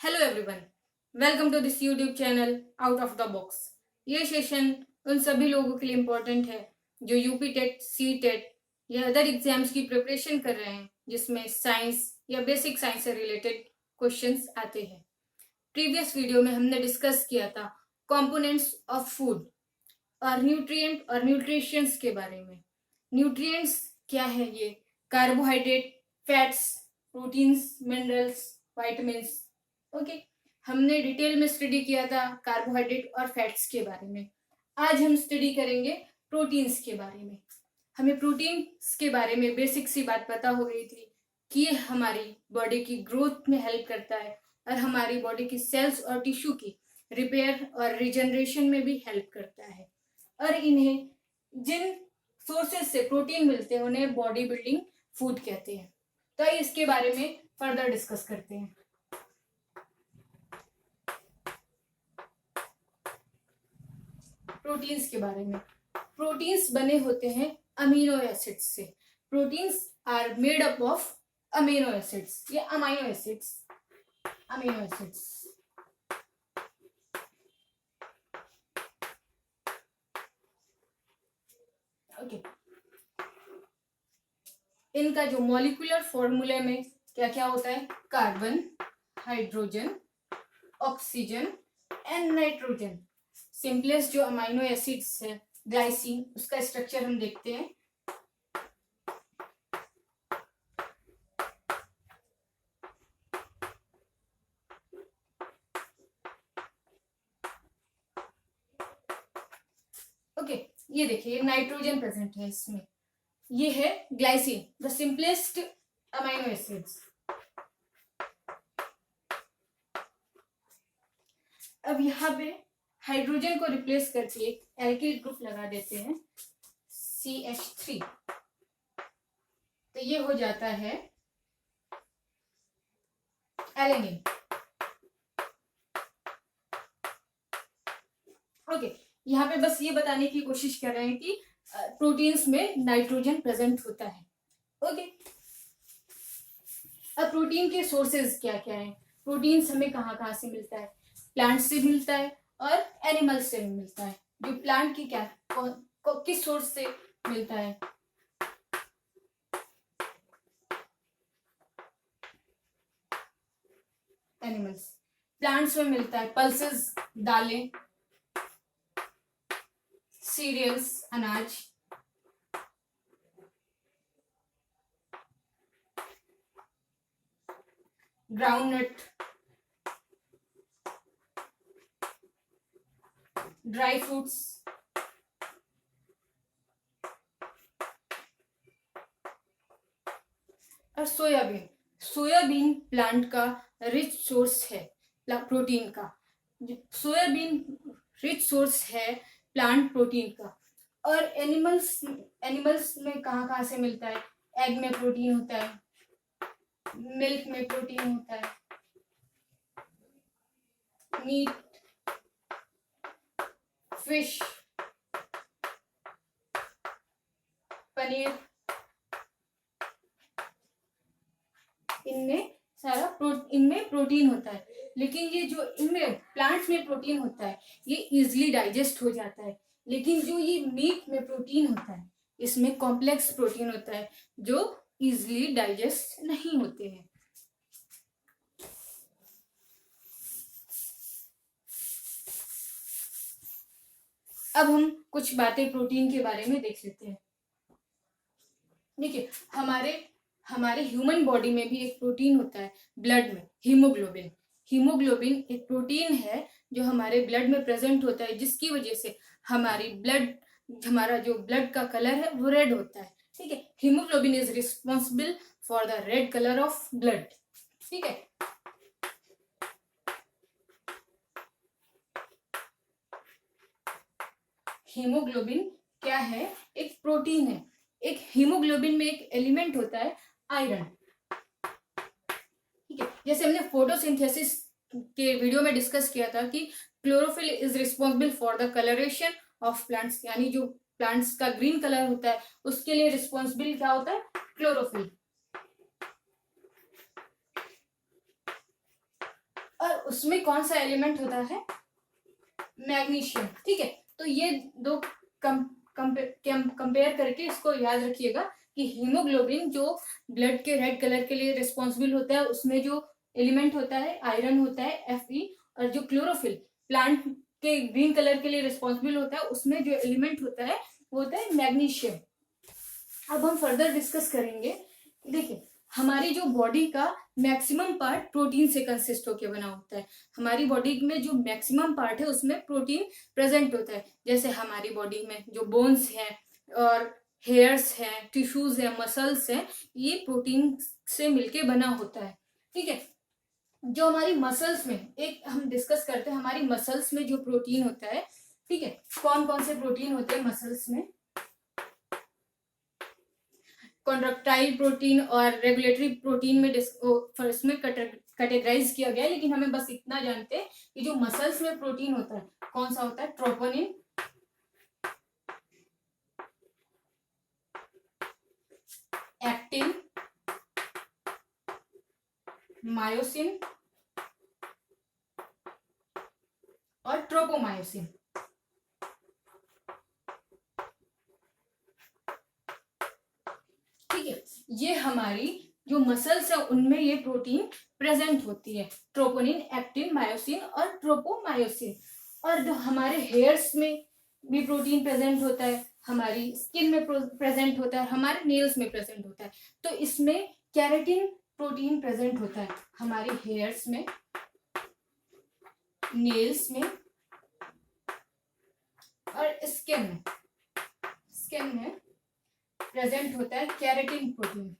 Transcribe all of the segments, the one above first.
Hello everyone, welcome to this YouTube channel out of the box. ये session उन सभी लोगों के लिए इम्पोर्टेंट है जो यूपी टेट, सी टेट या अदर एग्जाम्स की प्रिपरेशन कर रहे हैं जिसमें साइंस या बेसिक साइंस से रिलेटेड क्वेश्चंस आते हैं। प्रीवियस वीडियो में हमने डिस्कस किया था कंपोनेंट्स ऑफ फूड और न्यूट्रिएंट और न्यूट्रिशंस के बारे में। न्यूट्रिएंट्स क्या है? ये carbohydrate, fats, proteins, minerals, vitamins. Okay, हमने डिटेल में स्टडी किया था कार्बोहाइड्रेट और फैट्स के बारे में। आज हम स्टडी करेंगे प्रोटीन्स के बारे में। हमें प्रोटीन्स के बारे में बेसिक सी बात पता हो गई थी कि ये हमारी बॉडी की ग्रोथ में हेल्प करता है और हमारी बॉडी की सेल्स और टिश्यू की रिपेयर और रिजनरेशन में भी हेल्प करता है। और इन्हें जिन सोर्सेज से प्रोटीन मिलते हैं उन्हें बॉडी बिल्डिंग फूड कहते हैं। तो आइए इसके बारे में फर्दर डिस्कस करते हैं। प्रोटीन्स के बारे में। प्रोटीन्स बने होते हैं अमीनो एसिड्स से। Proteins are made up of amino acids या amino acids. Amino acids okay. इनका जो मॉलिक्यूलर फॉर्मूले में क्या क्या होता है? Carbon, hydrogen, oxygen and nitrogen. Simplest जो अमाइनो एसिड्स है ग्लाइसिन, उसका स्ट्रक्चर हम देखते हैं। ओके, ये देखिए नाइट्रोजन प्रेजेंट है इसमें। ये है glycine, the simplest amino acids. अब यहाँ पे हाइड्रोजन को रिप्लेस करके एक एल्किल ग्रुप लगा देते हैं CH3, तो ये हो जाता है एलेनिन। ओके, यहाँ पे बस ये बताने की कोशिश कर रहे हैं कि प्रोटीन्स में नाइट्रोजन प्रेजेंट होता है। ओके, अब प्रोटीन के सोर्सेज क्या क्या हैं? प्रोटीन्स हमें कहाँ कहाँ से मिलता है? प्लांट से मिलता है और एनिमल्स से भी मिलता है। जो प्लांट की क्या किस सोर्स से मिलता है? एनिमल्स। प्लांट्स में मिलता है पल्सेस, दालें, सीरियल्स, अनाज, ग्राउंडनट, ड्राई फ्रूट्स, और सोयाबीन। सोयाबीन प्लांट का रिच सोर्स है प्रोटीन का। सोयाबीन रिच सोर्स है प्लांट प्रोटीन का। और एनिमल्स में कहाँ कहाँ से मिलता है? एग में प्रोटीन होता है, मिल्क में प्रोटीन होता है, मीट, फिश, पनीर, इनमें प्रोटीन होता है। लेकिन ये जो इनमें प्लांट्स में प्रोटीन होता है ये इजिली डाइजेस्ट हो जाता है। लेकिन जो ये मीट में प्रोटीन होता है इसमें कॉम्प्लेक्स प्रोटीन होता है जो इजिली डाइजेस्ट नहीं होते हैं। अब हम कुछ बातें प्रोटीन के बारे में देख लेते हैं। देखिए, हमारे ह्यूमन बॉडी में भी एक प्रोटीन होता है ब्लड में, हीमोग्लोबिन। हीमोग्लोबिन एक प्रोटीन है जो हमारे ब्लड में प्रेजेंट होता है, जिसकी वजह से हमारा जो ब्लड का कलर है वो रेड होता है। ठीक है, haemoglobin is responsible for the red colour of blood. ठीक है, हीमोग्लोबिन क्या है? एक प्रोटीन है। एक हीमोग्लोबिन में एक एलिमेंट होता है आयरन। ठीक है, जैसे हमने फोटोसिंथेसिस के वीडियो में डिस्कस किया था कि chlorophyll is responsible for the colouration of plants, यानी जो प्लांट्स का ग्रीन कलर होता है उसके लिए रिस्पॉन्सिबल क्या होता है? क्लोरोफिल। और उसमें कौन सा एलिमेंट होता है, मैग्नीशियम। ठीक है, तो ये दो कंपेयर करके इसको याद रखिएगा कि हीमोग्लोबिन जो ब्लड के रेड कलर के लिए रिस्पॉन्सिबल होता है, उसमें जो एलिमेंट होता है आयरन होता है Fe, और जो क्लोरोफिल प्लांट के ग्रीन कलर के लिए रिस्पॉन्सिबल होता है, उसमें जो एलिमेंट होता है वो होता है मैग्नीशियम। अब हम फर्दर डिस्कस करेंगे। देखिए, हमारी जो बॉडी का मैक्सिमम पार्ट प्रोटीन से कंसिस्ट होकर बना होता है। हमारी बॉडी में जो मैक्सिमम पार्ट है उसमें प्रोटीन प्रेजेंट होता है। जैसे हमारी बॉडी में जो बोन्स हैं और हेयर्स हैं, टिश्यूज हैं, मसल्स हैं, ये प्रोटीन से मिलके बना होता है। ठीक है, जो हमारी मसल्स में, एक हम डिस्कस करते हैं हमारी मसल्स में जो प्रोटीन होता है। ठीक है, कौन कौन से प्रोटीन होते हैं मसल्स में। कॉन्ट्रैक्टाइल प्रोटीन और रेगुलेटरी प्रोटीन में फर्स्ट में कैटेगराइज किया गया है, लेकिन हमें बस इतना जानते हैं कि जो मसल्स में प्रोटीन होता है कौन सा होता है, ट्रोपोनिन, एक्टिन, मायोसिन और ट्रोपोमायोसिन। ठीक है, ये हमारी जो मसल्स है उनमें ये प्रोटीन प्रेजेंट होती है, ट्रोपोनिन, एक्टिन, मायोसिन और ट्रोपोमायोसिन। और जो हमारे हेयर्स में भी प्रोटीन प्रेजेंट होता है, हमारी स्किन में प्रेजेंट होता है, हमारे नेल्स में प्रेजेंट होता है। तो इसमें केराटिन प्रोटीन प्रेजेंट होता है हमारे हेयर्स में, नेल्स में और स्किन में प्रेजेंट होता है केराटिन प्रोटीन।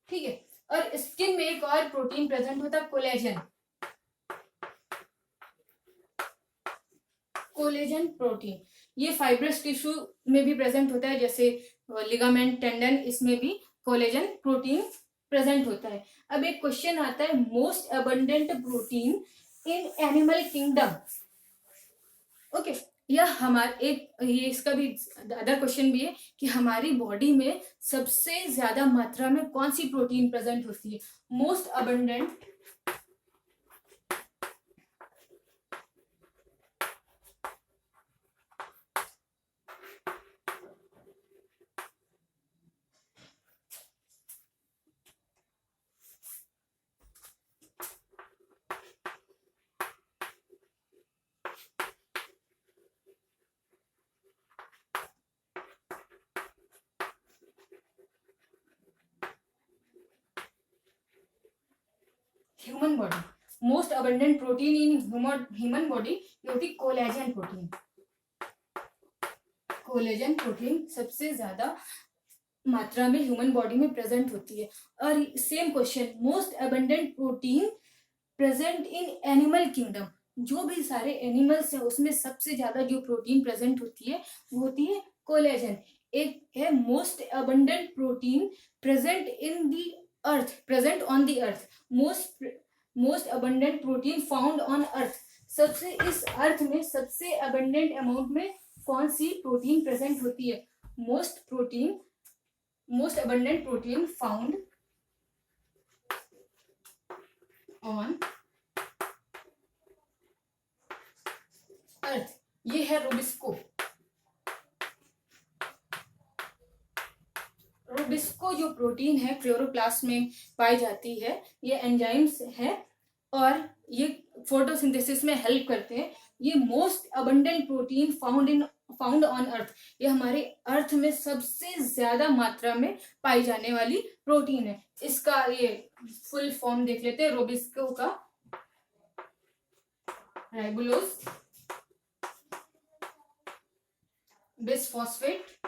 ठीक है, और स्किन में एक और प्रोटीन प्रेजेंट होता है, कोलेजन प्रोटीन। ये फाइब्रस टिश्यू में भी प्रेजेंट होता है, जैसे लिगामेंट, टेंडन, इसमें भी कोलेजन प्रोटीन प्रेजेंट होता है। अब एक क्वेश्चन आता है, most abundant protein in animal kingdom. Okay, यह हमारे ये इसका भी अदर क्वेश्चन भी है कि हमारी बॉडी में सबसे ज्यादा मात्रा में कौन सी प्रोटीन प्रेजेंट होती है। Most abundant human body, most abundant protein in human body ये होती कोलेजन प्रोटीन। कोलेजन प्रोटीन सबसे ज्यादा मात्रा में ह्यूमन बॉडी में प्रेजेंट होती है। और same question, most abundant protein present in animal kingdom. जो भी सारे एनिमल्स हैं उसमें सबसे ज्यादा जो प्रोटीन प्रेजेंट होती है वो होती है कोलेजन। एक है most abundant protein present in the earth, present on the earth. Most abundant protein found on earth. सबसे इस अर्थ में सबसे अबंडेंट अमाउंट में कौन सी प्रोटीन प्रेजेंट होती है। Most abundant protein found on earth, ये है रूबिस्को। रूबिस्को जो प्रोटीन है क्लोरोप्लास्ट में पाई जाती है। ये एंजाइम्स है और ये फोटोसिंथेसिस में हेल्प करते हैं। ये most abundant protein found on earth, ये हमारे अर्थ में सबसे ज्यादा मात्रा में पाई जाने वाली प्रोटीन है। इसका ये फुल फॉर्म देख लेते हैं रूबिस्को का। राइबोलोज बिसफॉस्फेट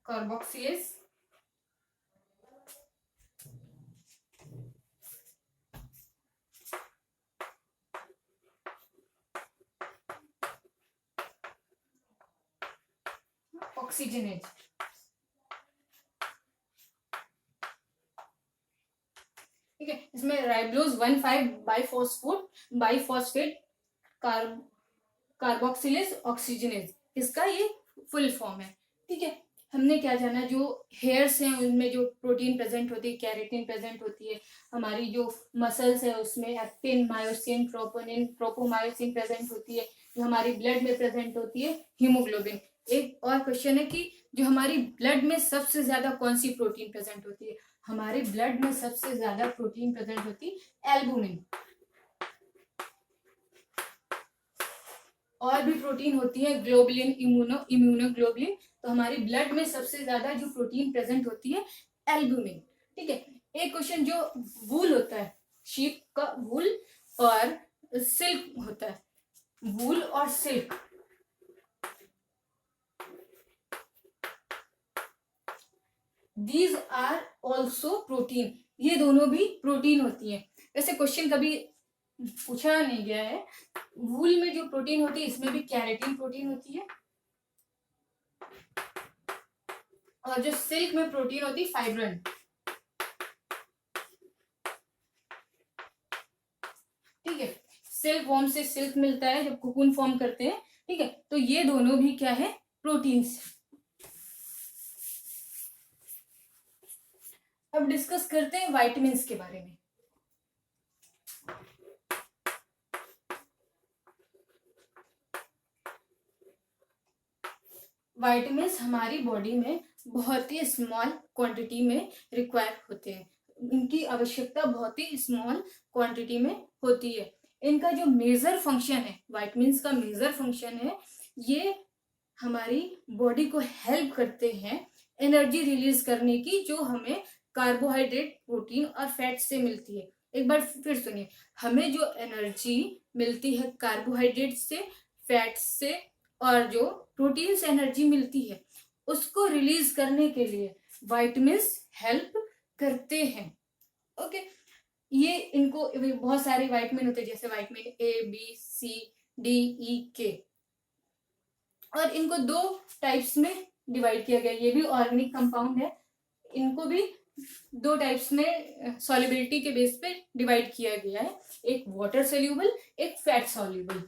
कार्बोक्सिलेज ऑक्सीजनेज। ठीक है, इसमें राइबोलोज 1,5 बाइफॉस्फेट कार्बोक्सिलेज ऑक्सीजनेज, इसका ये फुल फॉर्म है। ठीक है, हमने क्या जाना, जो हेयर्स हैं उनमें जो प्रोटीन प्रेजेंट होती है, कैरेटिन प्रेजेंट होती है, हमारी जो मसल्स है उसमें actin, myosin, troponin, tropomyosin present होती है, जो हमारी ब्लड में प्रेजेंट होती है हीमोग्लोबिन। एक और क्वेश्चन है कि जो हमारी ब्लड में सबसे ज्यादा कौन सी प्रोटीन प्रेजेंट होती है, हमारे ब्लड में सबसे ज्यादा प्रोटीन प्रेजेंट होती है एल्बुमिन। और भी प्रोटीन होती है ग्लोबुलिन, इम्यूनोग्लोबुलिन, तो हमारी ब्लड में सबसे ज्यादा जो प्रोटीन प्रेजेंट होती है एल्बुमिन। ठीक है, एक क्वेश्चन, जो वूल होता है, शीप का वूल और सिल्क होता है, वूल और silk, these are also protein, ये दोनों भी प्रोटीन होती है। वैसे क्वेश्चन कभी पूछा नहीं गया है। वूल में जो प्रोटीन होती है इसमें भी कैरेटिन प्रोटीन होती है, और जो सिल्क में प्रोटीन होती है फाइब्रिन। ठीक है, सिल्क वॉर्म से सिल्क मिलता है जब कोकून फॉर्म करते हैं। ठीक है, तो ये दोनों भी क्या है, प्रोटीन्स। अब डिस्कस करते हैं वाइटामिन्स के बारे में। वाइटामिन्स हमारी बॉडी में बहुत ही स्मॉल क्वांटिटी में रिक्वायर होते हैं, इनकी आवश्यकता बहुत ही स्मॉल क्वांटिटी में होती है। इनका जो मेजर फंक्शन है, वाइटामिन्स का मेजर फंक्शन है, ये हमारी बॉडी को हेल्प करते हैं एनर्जी रिलीज करने की, जो हमें कार्बोहाइड्रेट, प्रोटीन और फैट से मिलती है। एक बार फिर सुनिए, हमें जो एनर्जी मिलती है कार्बोहाइड्रेट से, फैट से, और जो प्रोटीन से एनर्जी मिलती है, उसको रिलीज करने के लिए वाइटामिन्स हेल्प करते हैं। ओके, ये इनको बहुत सारे वाइटामिन होते हैं, जैसे vitamin A, B, C, D, E, K, और इनको दो टाइप्स में डिवाइड किया गया। ये भी ऑर्गेनिक कंपाउंड है, इनको भी दो टाइप्स में सॉल्युबिलिटी के बेस पे डिवाइड किया गया है, एक वाटर सोल्यूबल, एक फैट सोल्यूबल।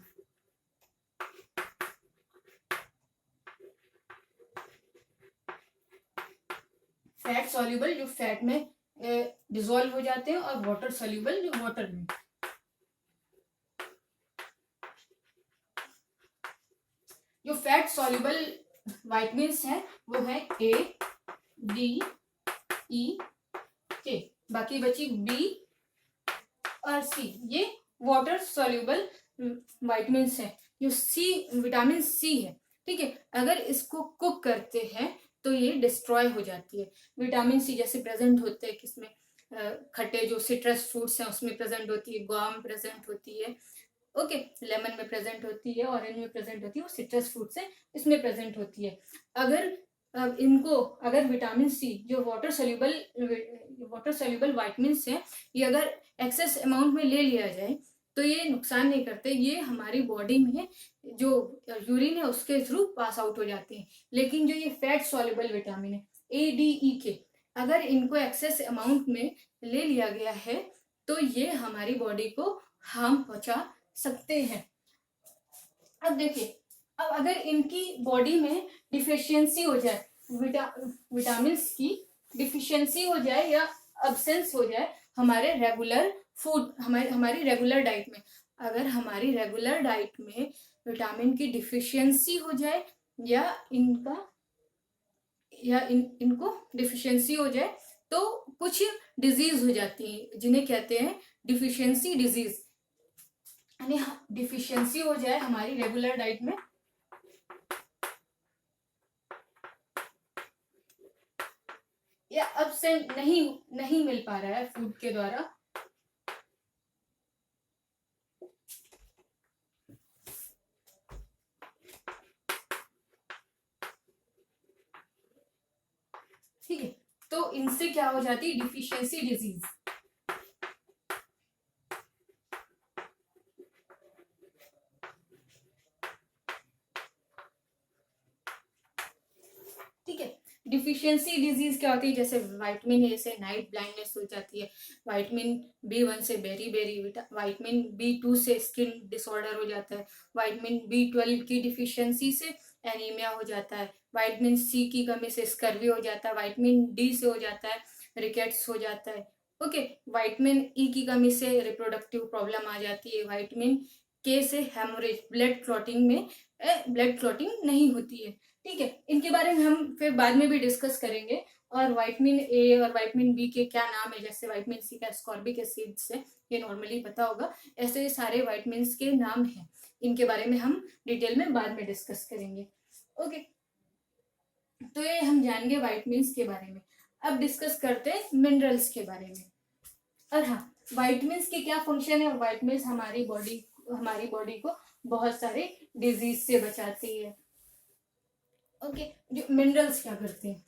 फैट सोल्यूबल जो फैट में डिसॉल्व हो जाते हैं, और वाटर सोल्यूबल जो वाटर में। जो फैट सोल्यूबल वाइटामिन्स है वो है ए, डी, ई, के, बाकी बची बी और सी, ये वाटर सोल्यूबल वाइटामिन्स है। जो सी, विटामिन सी है, ठीक है, अगर इसको कुक करते हैं तो ये डिस्ट्रॉय हो जाती है। विटामिन सी जैसे प्रेजेंट होते हैं किसमें, खट्टे जो सिट्रस फ्रूट्स हैं उसमें प्रेजेंट होती है, गुआवा में प्रेजेंट होती है, ओके, लेमन में प्रेजेंट होती है, ऑरेंज में प्रेजेंट होती है, वो सिट्रस फ्रूट्स है इसमें प्रेजेंट होती है। अगर विटामिन सी जो वाटर सोल्यूबल वाइटामिन्स है, ये अगर एक्सेस अमाउंट में ले लिया जाए तो ये नुकसान नहीं करते, ये हमारी बॉडी में जो यूरिन है उसके थ्रू पास आउट हो जाते हैं। लेकिन जो ये फैट सोल्यूबल विटामिन है ए, डी, ई, के, अगर इनको एक्सेस अमाउंट में ले लिया गया है तो ये हमारी बॉडी को हार्म पहुंचा सकते हैं। अब देखिए, अब अगर इनकी बॉडी में डिफिशियंसी हो जाए, विटामिन की डिफिशियंसी हो जाए या अब्सेंस हो जाए हमारे रेगुलर फूड, हमारी रेगुलर डाइट में, अगर हमारी रेगुलर डाइट में विटामिन की डिफिशियंसी हो जाए या इनको डिफिशियंसी हो जाए तो कुछ डिजीज हो जाती है जिन्हें कहते हैं डिफिशियंसी डिजीज। यानी डिफिशियंसी हो जाए हमारी रेगुलर डाइट में, या अब्सेंट नहीं मिल पा रहा है फूड के द्वारा, ठीक है, तो इनसे क्या हो जाती है, डिफिशियंसी डिजीज। ठीक है, डिफिशियंसी डिजीज क्या होती है, जैसे विटामिन ए से नाइट ब्लाइंडनेस हो जाती है, विटामिन B1 से बेरी विटामिन B2 से स्किन डिसऑर्डर हो जाता है, विटामिन B12 की डिफिशियंसी से एनीमिया हो जाता है, विटामिन C की कमी से स्कर्वी हो जाता है, विटामिन D से हो जाता है रिकेट्स हो जाता है। ओके, विटामिन E की कमी से रिप्रोडक्टिव प्रॉब्लम आ जाती है, विटामिन K से हेमोरेज, ब्लड क्लॉटिंग नहीं होती है। ठीक है, इनके बारे में हम फिर बाद में भी डिस्कस करेंगे। और विटामिन A और विटामिन B के क्या नाम है, जैसे विटामिन C का एस्कॉर्बिक एसिड से, ये नॉर्मली पता होगा, ऐसे सारे विटामिन के नाम हैं, इनके बारे में हम डिटेल में बाद में डिस्कस करेंगे। ओके, तो ये हम जानेंगे विटामिन के बारे में। अब डिस्कस करते हैं मिनरल्स के बारे में। और हाँ, विटामिन के क्या फंक्शन है, विटामिन हमारी बॉडी को बहुत सारे डिजीज से बचाती है। ओके, जो मिनरल्स क्या करते हैं,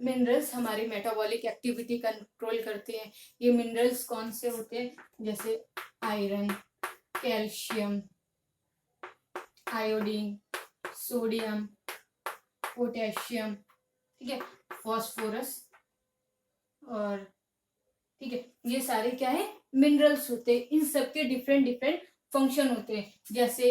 मिनरल्स हमारी मेटाबॉलिक एक्टिविटी कंट्रोल करते हैं। ये मिनरल्स कौन से होते हैं, जैसे iron, calcium, iodine, sodium, potassium, ठीक है, फॉस्फोरस, और ठीक है, ये सारे क्या है, मिनरल्स होते हैं। इन सबके डिफरेंट डिफरेंट फंक्शन होते हैं। जैसे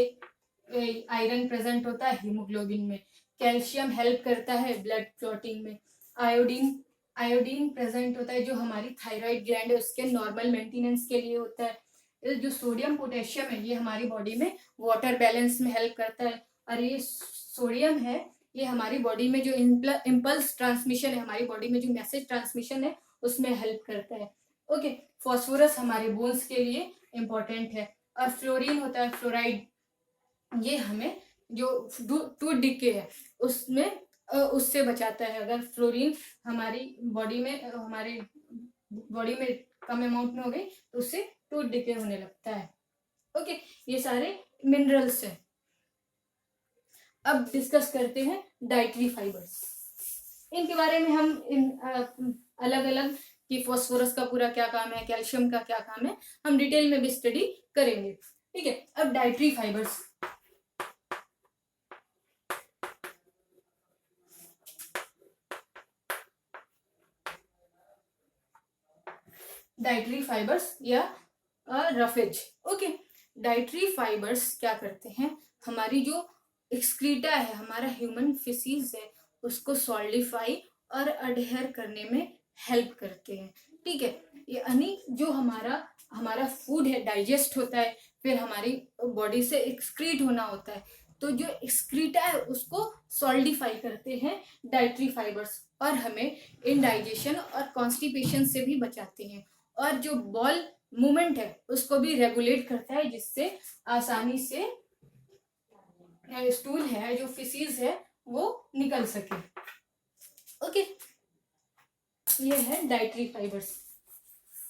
आयरन प्रेजेंट होता है हीमोग्लोबिन में, कैल्शियम हेल्प करता है ब्लड क्लॉटिंग में, आयोडीन प्रेजेंट होता है जो हमारी थायराइड ग्लैंड है उसके नॉर्मल मेंटेनेंस के लिए होता है। जो सोडियम पोटेशियम है ये हमारी बॉडी में वाटर बैलेंस में हेल्प करता है। और ये सोडियम है, ये हमारी बॉडी में जो इम्पल्स ट्रांसमिशन है, हमारी बॉडी में जो मैसेज ट्रांसमिशन है उसमें हेल्प करता है। ओके, फॉस्फोरस हमारे बोन्स के लिए इंपॉर्टेंट है। और फ्लोरीन होता है, फ्लोराइड, ये हमें जो टूथ डिके है उसमें उससे बचाता है। अगर फ्लोरीन हमारी बॉडी में कम अमाउंट में हो गई तो उससे टूथ डिके होने लगता है। ओके, ये सारे मिनरल्स हैं। अब डिस्कस करते हैं डाइटरी फाइबर्स। इनके बारे में हम अलग अलग कि फॉस्फोरस का पूरा क्या काम है, कैल्शियम का क्या काम है, हम डिटेल में भी स्टडी करेंगे। ठीक है, अब डाइटरी फाइबर्स, डाइटरी फाइबर्स या रफेज। ओके, डाइटरी फाइबर्स क्या करते हैं, हमारी जो एक्सक्रीटा है, हमारा ह्यूमन फिसीज है, उसको सॉलिडिफाई और अडहेयर करने में हेल्प करते हैं। ठीक है, यानी जो हमारा फूड है डाइजेस्ट होता है, फिर हमारी बॉडी से एक्सक्रीट होना होता है, तो जो एक्सक्रीटा है उसको सॉलिडिफाई करते हैं डाइटरी फाइबर्स, और हमें इनडाइजेशन और कॉन्स्टिपेशन से भी बचाते हैं। और जो बॉल मूवमेंट है उसको भी रेगुलेट करता है, जिससे आसानी से स्टूल है, जो फिसीज है, वो निकल सके। ओके, ये है डाइटरी फाइबर्स।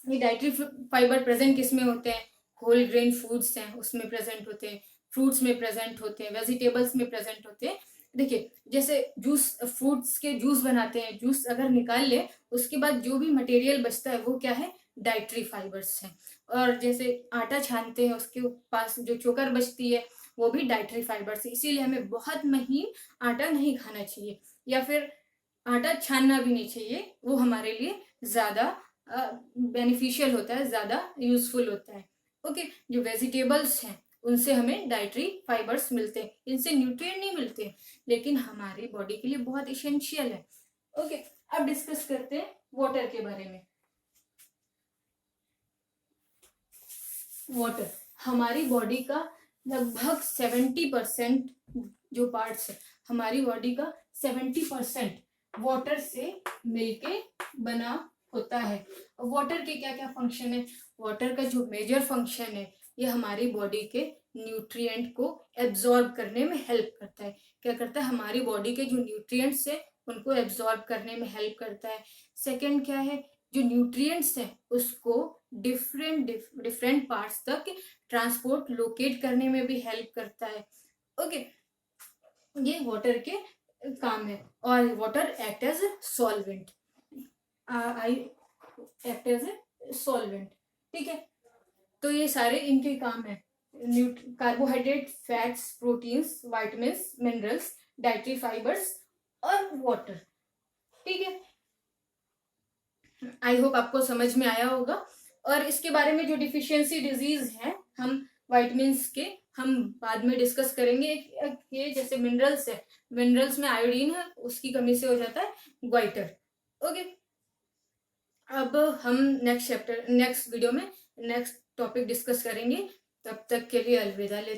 ये डाइटरी फाइबर प्रेजेंट किस में होते हैं, होल ग्रेन फूड्स हैं उसमें प्रेजेंट होते हैं, फ्रूट्स में प्रेजेंट होते हैं, वेजिटेबल्स में प्रेजेंट होते हैं। देखिए, जैसे जूस, फ्रूट्स के जूस बनाते हैं, जूस अगर निकाल ले उसके बाद जो भी मटेरियल बचता है वो क्या है, डाइटरी फाइबर्स है। और जैसे आटा छानते हैं उसके पास जो चोकर बचती है वो भी डाइटरी फाइबर्स है। इसीलिए हमें बहुत महीन आटा नहीं खाना चाहिए, या फिर आटा छानना भी नहीं चाहिए, वो हमारे लिए ज्यादा बेनिफिशियल होता है, ज्यादा यूजफुल होता है। ओके, जो वेजिटेबल्स हैं उनसे हमें डाइटरी फाइबर्स मिलते हैं, इनसे न्यूट्रिएंट नहीं मिलते लेकिन हमारी बॉडी के लिए बहुत इसेंशियल है। ओके, अब डिस्कस करते हैं वाटर के बारे में। वाटर हमारी बॉडी का लगभग 70% जो पार्ट्स है, हमारी बॉडी का 70% वाटर से मिलके बना होता है। वाटर के क्या क्या फंक्शन है, वाटर का जो मेजर फंक्शन है ये हमारी बॉडी के न्यूट्रिएंट को एब्जॉर्ब करने में हेल्प करता है। क्या करता है, हमारी बॉडी के जो न्यूट्रिएंट्स है उनको एब्जॉर्ब करने में हेल्प करता है। सेकंड क्या है, जो न्यूट्रिएंट्स है उसको डिफरेंट पार्ट्स तक ट्रांसपोर्ट लोकेट करने में भी हेल्प करता है। ओके, ये वाटर के काम है। और water act as solvent, I act as a solvent. ठीक है, तो ये सारे इनके काम है। Carbohydrate, fats, proteins, vitamins, minerals, dietary fibres और वाटर। ठीक है, आई होप आपको समझ में आया होगा। और इसके बारे में जो डिफिशियंसी डिजीज है, हम विटामिन्स के हम बाद में डिस्कस करेंगे। ये जैसे मिनरल्स है, मिनरल्स में आयोडीन है, उसकी कमी से हो जाता है ग्वाइटर। ओके, अब हम नेक्स्ट वीडियो में नेक्स्ट टॉपिक डिस्कस करेंगे। तब तक के लिए अलविदा लेते